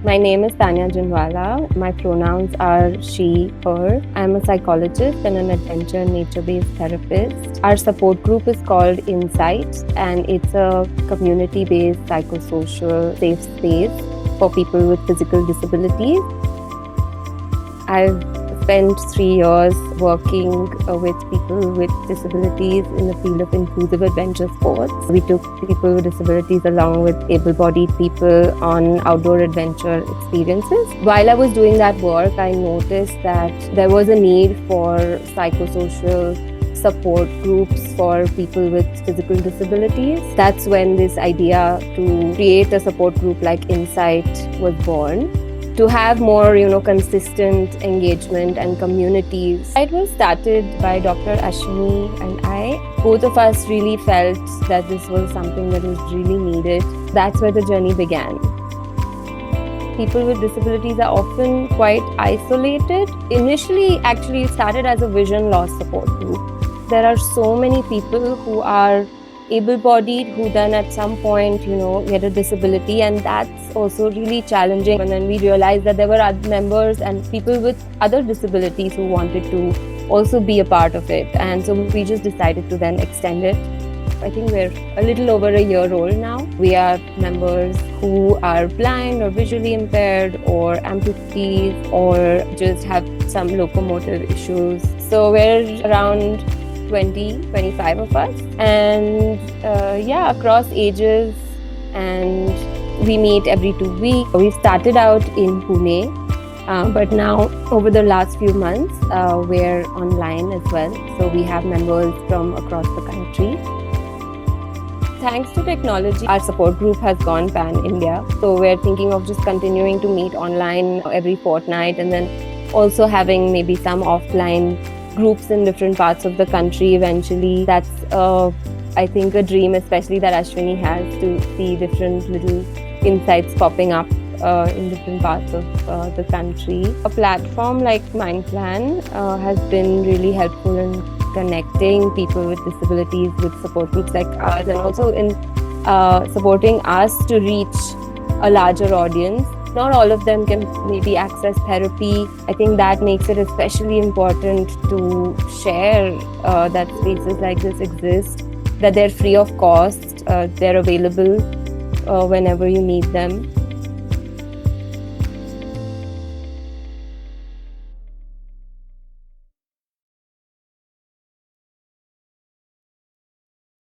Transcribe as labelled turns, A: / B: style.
A: My name is Tanya Jinwala. My pronouns are she, her. I'm a psychologist and an adventure nature-based therapist. Our support group is called Insight, and it's a community-based psychosocial safe space for people with physical disabilities. I've spent 3 years working with people with disabilities in the field of inclusive adventure sports. We took people with disabilities along with able-bodied people on outdoor adventure experiences. While I was doing that work, I noticed that there was a need for psychosocial support groups for people with physical disabilities. That's when this idea to create a support group like Insight was born. To have more, consistent engagement and communities. It was started by Dr. Ashwini and I. Both of us really felt that this was something that was really needed. That's where the journey began. People with disabilities are often quite isolated. Initially, actually, it started as a vision loss support group. There are so many people who are able-bodied who then at some point, get a disability, and that's also really challenging. And then we realized that there were other members and people with other disabilities who wanted to also be a part of it. And so we just decided to then extend it. I think we're a little over a year old now. We are members who are blind or visually impaired or amputees or just have some locomotor issues. So we're around 25 of us, and across ages, and we meet every 2 weeks. We started out in Pune, but now over the last few months we're online as well, so we have members from across the country. Thanks to technology, our support group has gone pan-India, so we're thinking of just continuing to meet online every fortnight, and then also having maybe some offline groups in different parts of the country eventually. That's, I think, a dream, especially that Ashwini has, to see different little insights popping up in different parts of the country. A platform like TheMindClan has been really helpful in connecting people with disabilities with support groups like ours, and also in supporting us to reach a larger audience. Not all of them can maybe access therapy. I think that makes it especially important to share that spaces like this exist, that they're free of cost, they're available whenever you need them.